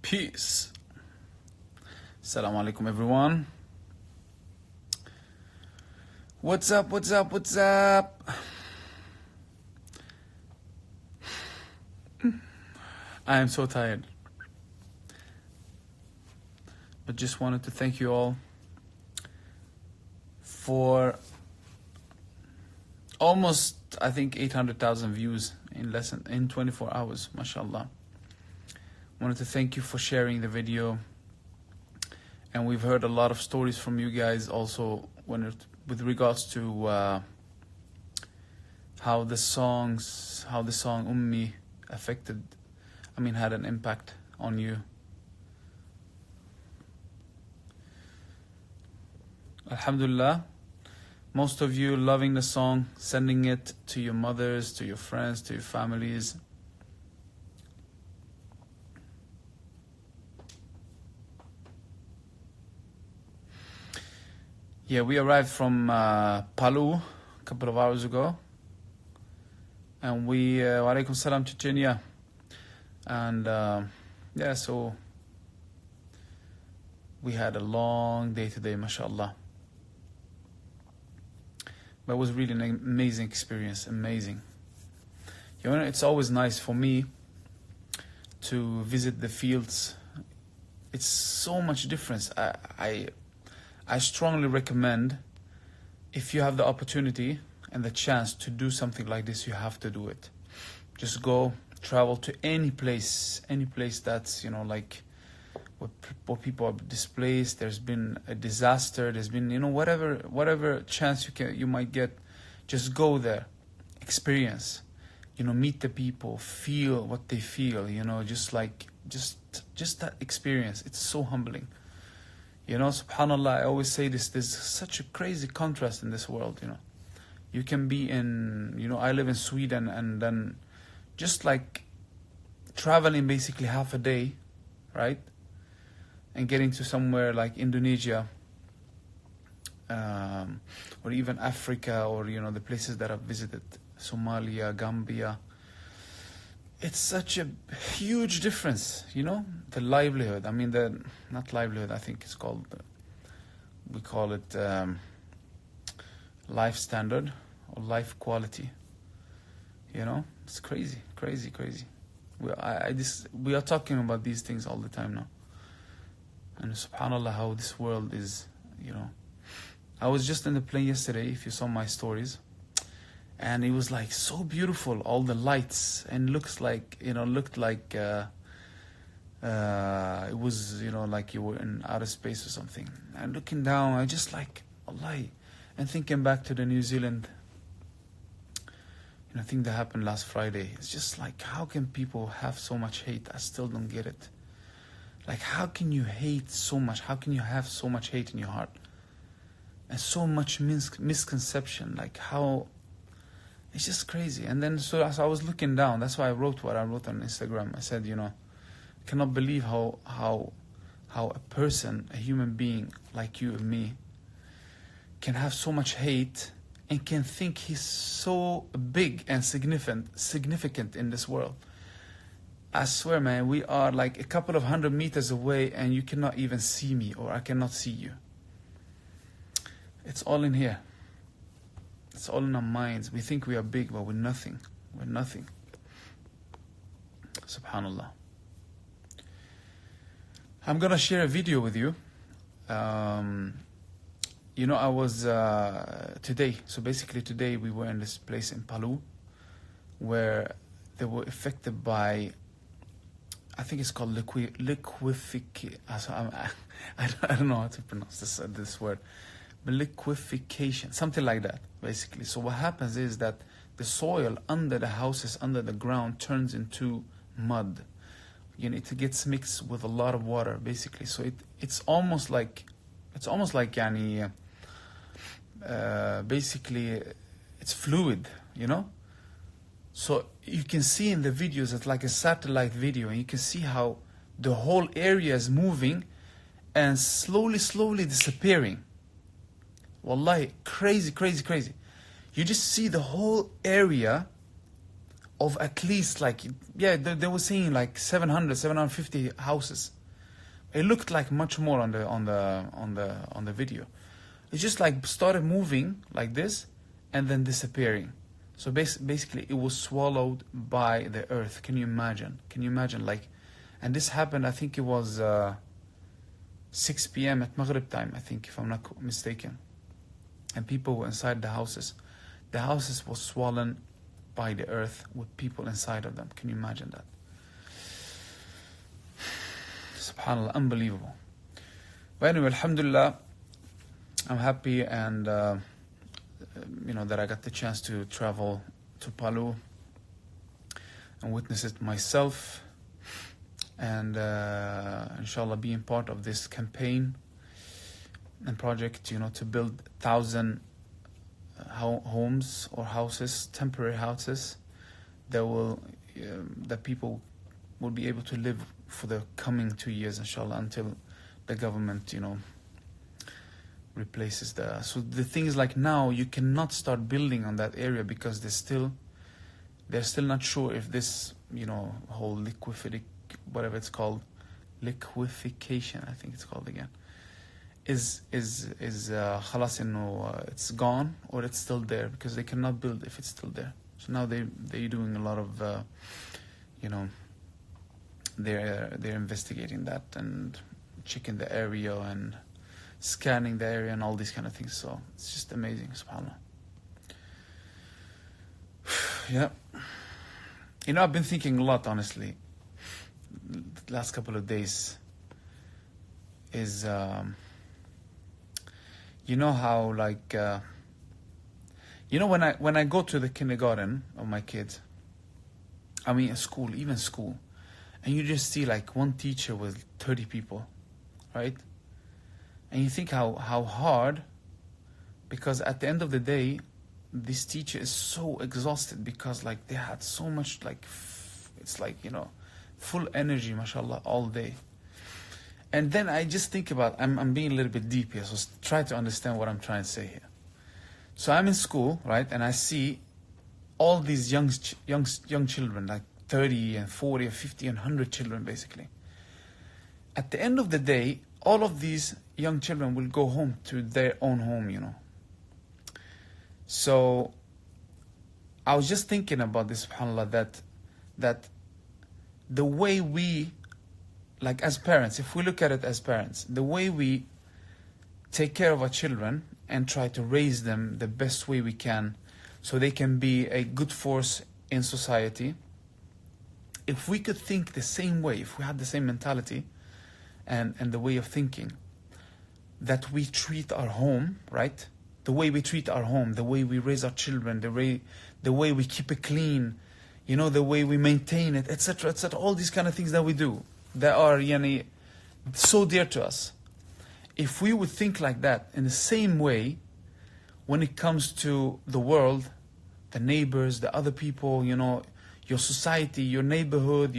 Peace. Assalamu alaikum, everyone. What's up? What's up? What's up? I am so tired, but just wanted to thank you all for almost, I think, 800,000 views in 24 hours, mashallah. Wanted to thank you for sharing the video, and we've heard a lot of stories from you guys also with regards to how the song Ummi had an impact on you. Alhamdulillah, most of you loving the song, sending it to your mothers, to your friends, to your families. Yeah, we arrived from Palu a couple of hours ago, and we wa alaikum salam Chechnya, and yeah, so we had a long day today, mashallah. But it was really an amazing experience, amazing. You know, it's always nice for me to visit the fields. It's so much difference. I strongly recommend, if you have the opportunity and the chance to do something like this, you have to do it. Just go, travel to any place that's, you know, like where people are displaced, there's been a disaster, there's been, you know, whatever chance you might get, just go there, experience, you know, meet the people, feel what they feel, you know, just that experience. It's so humbling. You know, subhanallah, I always say this, there's such a crazy contrast in this world, you know. You can be in, you know, I live in Sweden, and then just like traveling basically half a day, right? And getting to somewhere like Indonesia, or even Africa, or, you know, the places that I've visited, Somalia, Gambia. It's such a huge difference, you know, the livelihood. I mean, not livelihood, I think it's called, we call it life standard or life quality. You know, it's crazy. We are talking about these things all the time now. And subhanallah, how this world is, you know. I was just in the plane yesterday, if you saw my stories. And it was like so beautiful, all the lights, and looked like it was, you know, like you were in outer space or something. And looking down, I just like, Allah, and thinking back to the New Zealand, you know, thing that happened last Friday. It's just like, how can people have so much hate? I still don't get it. Like, how can you hate so much? How can you have so much hate in your heart? And so much misconception, like how... It's just crazy. And then so as I was looking down, that's why I wrote what I wrote on Instagram. I said, you know, I cannot believe how a person, a human being like you and me, can have so much hate and can think he's so big and significant in this world. I swear, man, we are like a couple of 100 meters away, and you cannot even see me, or I cannot see you. It's all in here. It's all in our minds. We think we are big, but we're nothing. We're nothing. Subhanallah. I'm gonna share a video with you. You know, I was today. So basically, today we were in this place in Palu, where they were affected by, I think it's called liquefaction. I don't know how to pronounce this word. Liquefaction, something like that, basically. So what happens is that the soil under the houses, under the ground, turns into mud. You know, it gets mixed with a lot of water, basically. So it's almost like yani, basically it's fluid, you know. So you can see in the videos, it's like a satellite video, and you can see how the whole area is moving and slowly disappearing. Wallahi, crazy. You just see the whole area of at least like, yeah, they were saying like 750 houses. It looked like much more on the video. It just like started moving like this and then disappearing. So basically it was swallowed by the earth. Can you imagine? Can you imagine? Like, and this happened, I think it was 6 p.m. at Maghrib time, I think, if I'm not mistaken. And people were inside the houses. The houses were swollen by the earth with people inside of them. Can you imagine that? SubhanAllah, unbelievable. But anyway, alhamdulillah, I'm happy and that I got the chance to travel to Palu and witness it myself, and inshallah being part of this campaign and project, to build 1,000 homes or houses, temporary houses that people will be able to live for the coming 2 years, inshallah, until the government, replaces so the thing is, like, now you cannot start building on that area because they're still not sure if this, whole whatever it's called, liquefaction, I think it's called again, is خلاص انه it's gone or it's still there, because they cannot build if it's still there. So now they're doing a lot of they're investigating that and checking the area and scanning the area and all these kind of things. So it's just amazing, subhanAllah. Yeah. I've been thinking a lot, honestly, the last couple of days, is how, like, when I go to the kindergarten of my kids, I mean school, and you just see like one teacher with 30 people, right? And you think how hard, because at the end of the day, this teacher is so exhausted because, like, they had so much, like, it's like, full energy, mashallah, all day. And then I just think about, I'm being a little bit deep here, so try to understand what I'm trying to say here. So I'm in school, right, and I see all these young children, like 30 and 40 and 50 and 100 children, basically. At the end of the day, all of these young children will go home to their own home, So I was just thinking about this, subhanAllah, that the way we, like, as parents, if we look at it as parents, the way we take care of our children and try to raise them the best way we can so they can be a good force in society, if we could think the same way, if we had the same mentality and the way of thinking that we treat our home, right? The way we treat our home, the way we raise our children, the way we keep it clean, the way we maintain it, etc., etc., all these kind of things that we do, that are so dear to us. If we would think like that in the same way when it comes to the world, the neighbors, the other people, your society, your neighborhood,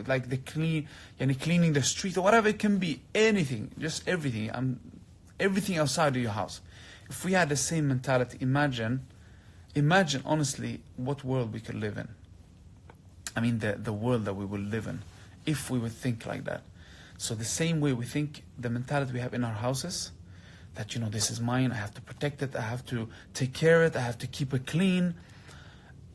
like the cleaning the street or whatever it can be, anything, just everything, everything outside of your house. If we had the same mentality, imagine honestly what world we could live in. I mean, the world that we will live in, if we would think like that. So the same way we think, the mentality we have in our houses, that, this is mine, I have to protect it, I have to take care of it, I have to keep it clean.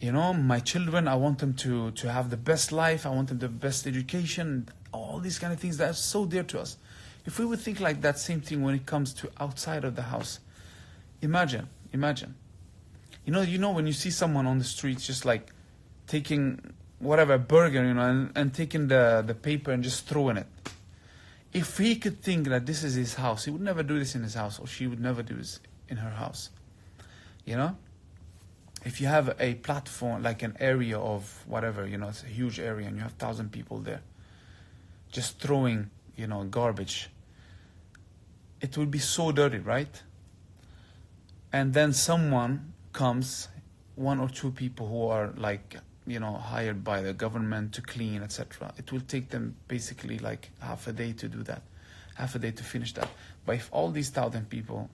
My children, I want them to have the best life, I want them the best education, all these kind of things that are so dear to us. If we would think like that same thing when it comes to outside of the house, imagine. When you see someone on the streets just like taking whatever burger, and taking the paper and just throwing it. If he could think that this is his house, he would never do this in his house, or she would never do this in her house. If you have a platform, like an area of whatever, it's a huge area and you have 1,000 people there, just throwing, garbage, it will be so dirty, right? And then someone comes, one or two people who are like, hired by the government to clean, etc. It will take them basically like half a day to do that, half a day to finish that. But if all these 1,000 people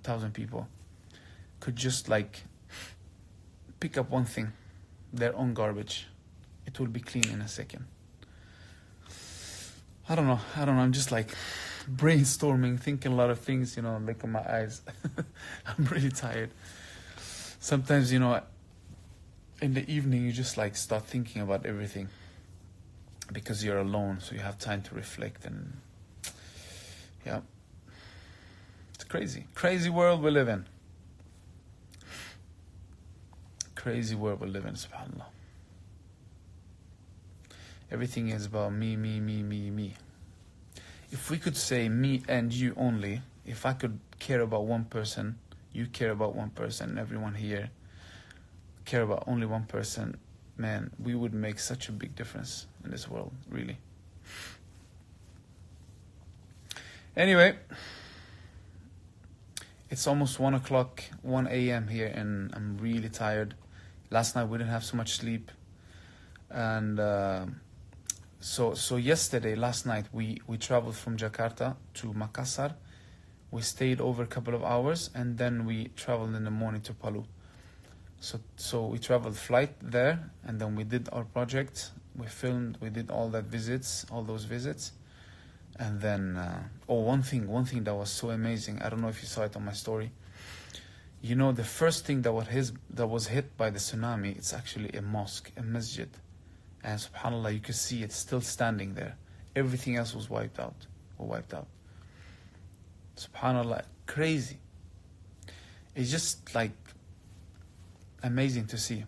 could just like pick up one thing, their own garbage, it will be clean in a second. I don't know. I'm just like brainstorming, thinking a lot of things, look at my eyes. I'm really tired. Sometimes, in the evening, you just like start thinking about everything because you're alone, so you have time to reflect. And yeah, it's crazy world we live in. Crazy world we live in, subhanAllah. Everything is about me. If we could say me and you only, if I could care about one person, you care about one person, everyone here care about only one person, man, we would make such a big difference in this world, really. Anyway, it's almost 1 o'clock, 1 a.m. here, and I'm really tired. Last night we didn't have so much sleep. And so yesterday, last night, we traveled from Jakarta to Makassar. We stayed over a couple of hours, and then we traveled in the morning to Palu. So we traveled flight there, and then we did our project. We filmed, we did all those visits. And then, one thing that was so amazing, I don't know if you saw it on my story. The first thing that was hit by the tsunami, it's actually a mosque, a masjid. And subhanAllah, you could see it still standing there. Everything else was wiped out. Subhanallah, crazy. It's just like amazing to see.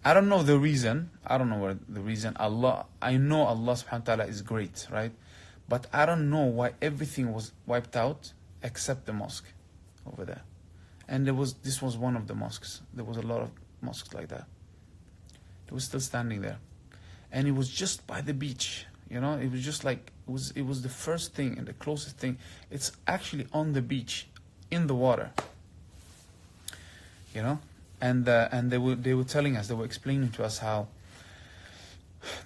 I don't know the reason. I know Allah subhanahu wa ta'ala is great, right? But I don't know why everything was wiped out except the mosque over there. And this was one of the mosques. There was a lot of mosques like that. It was still standing there. And it was just by the beach, it was just like, it was the first thing and the closest thing. It's actually on the beach, in the water, and they were telling us, they were explaining to us how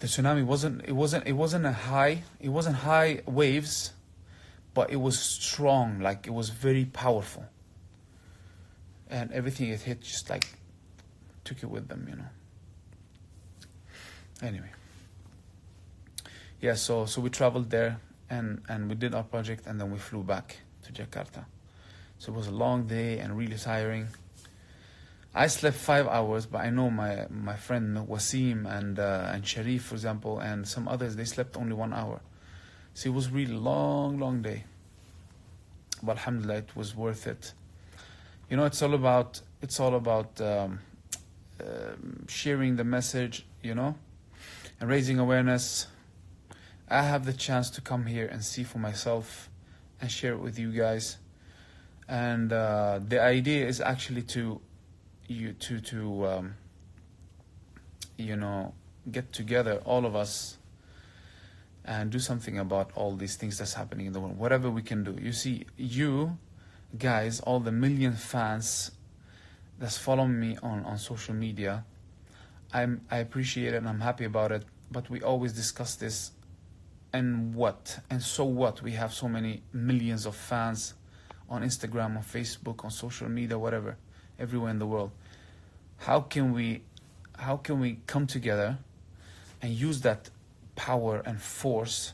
the tsunami it wasn't high waves, but it was strong, like it was very powerful. And everything it hit just like took it with them, Anyway, yeah, so we traveled there and we did our project, and then we flew back to Jakarta. So it was a long day and really tiring. I slept 5 hours, but I know my friend Wasim and Sharif, for example, and some others, they slept only 1 hour. So it was really long day. But alhamdulillah, it was worth it. It's all about sharing the message, and raising awareness. I have the chance to come here and see for myself and share it with you guys. And the idea is actually to get together, all of us, and do something about all these things that's happening in the world. Whatever we can do. You see, you guys, all the million fans that's following me on social media, I appreciate it and I'm happy about it, but we always discuss this. And so what? We have so many millions of fans on Instagram, on Facebook, on social media, whatever, everywhere in the world. How can we come together and use that power and force?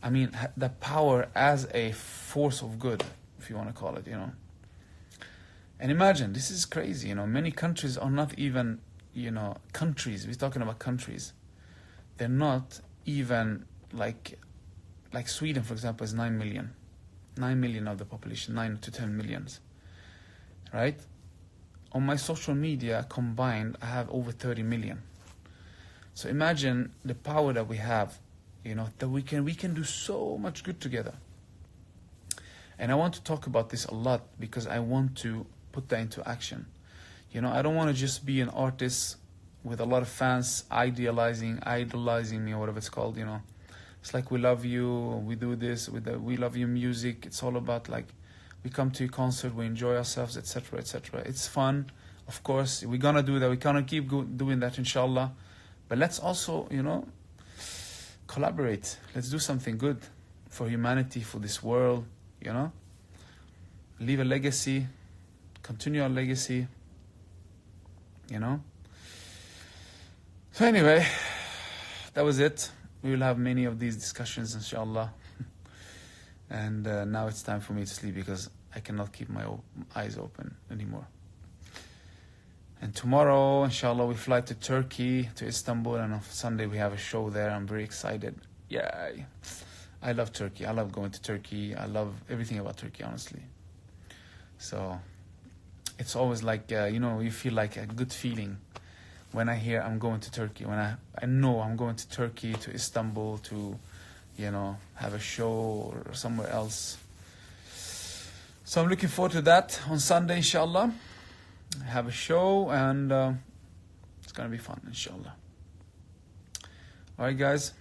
I mean, the power as a force of good, if you want to call it, And imagine, this is crazy, many countries are not even, countries, we're talking about countries. They're not even like Sweden, for example, is 9 million. 9 million of the population, 9 to 10 millions, right? On my social media combined, I have over 30 million. So imagine the power that we have, that we can do so much good together. And I want to talk about this a lot because I want to put that into action. I don't want to just be an artist with a lot of fans idolizing me, or whatever it's called, It's like, we love you, we do this, we love your music. It's all about like, we come to a concert, we enjoy ourselves, etc., etc. It's fun, of course. We're gonna do that. We're gonna keep doing that, inshallah. But let's also, collaborate. Let's do something good for humanity, for this world, Leave a legacy, continue our legacy, So anyway, that was it. We will have many of these discussions, inshallah. And now it's time for me to sleep because I cannot keep my eyes open anymore. And tomorrow, inshallah, we fly to Turkey, to Istanbul, and on Sunday we have a show there. I'm very excited. Yeah, I love Turkey. I love going to Turkey. I love everything about Turkey, honestly. So it's always like, you feel like a good feeling when I hear I'm going to Turkey, when I know I'm going to Turkey, to Istanbul, to, have a show or somewhere else. So I'm looking forward to that on Sunday, inshallah. Have a show, and it's going to be fun, inshallah. Alright, guys.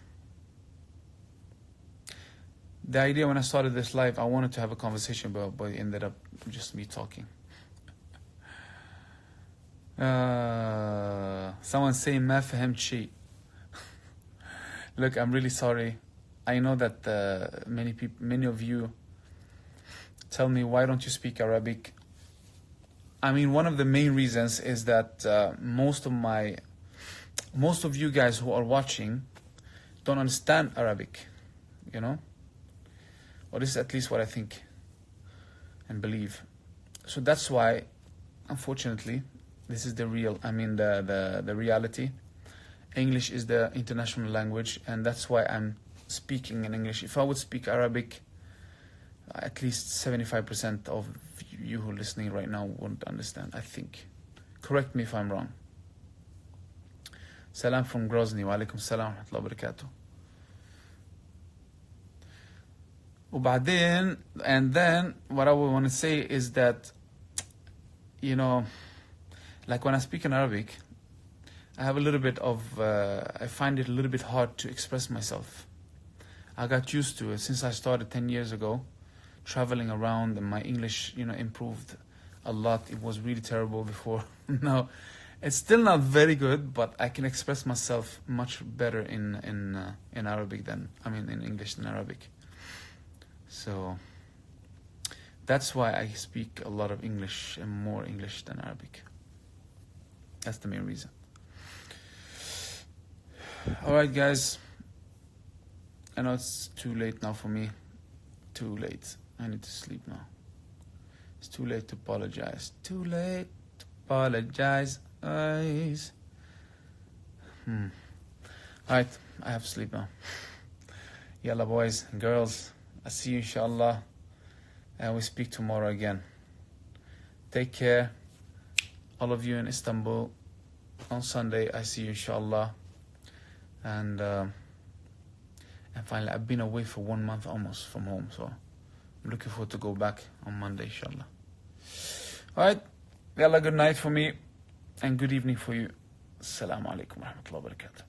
The idea when I started this live, I wanted to have a conversation, but it ended up just me talking. Someone saying ما فهمت شيء. Look, I'm really sorry. I know that many of you tell me, why don't you speak Arabic? I mean, one of the main reasons is that most of you guys who are watching don't understand Arabic, or this is at least what I think and believe. So that's why, unfortunately, this is the reality. English is the international language, and that's why I'm speaking in English. If I would speak Arabic, at least 75% of you who are listening right now won't understand, I think. Correct me if I'm wrong. Salam from Grozny. Wa alaikum salam wa rahmatullahi wa barakatuh. And then what I would want to say is that, like when I speak in Arabic, I have a little bit of, I find it a little bit hard to express myself. I got used to it since I started 10 years ago, traveling around, and my English, improved a lot. It was really terrible before. Now, it's still not very good, but I can express myself much better in Arabic in English than Arabic. So that's why I speak a lot of English and more English than Arabic. That's the main reason. Alright, guys. I know it's too late now for me. Too late. I need to sleep now. It's too late to apologize. Too late to apologize. Alright, I have to sleep now. Yalla, boys and girls. I see you, inshallah. And we speak tomorrow again. Take care. All of you in Istanbul. On Sunday, I see you, inshallah. And finally, I've been away for 1 month almost from home. So I'm looking forward to go back on Monday, inshallah. Alright. Yalla, good night for me. And good evening for you. Assalamu alaikum wa rahmatullahi wa barakatuh.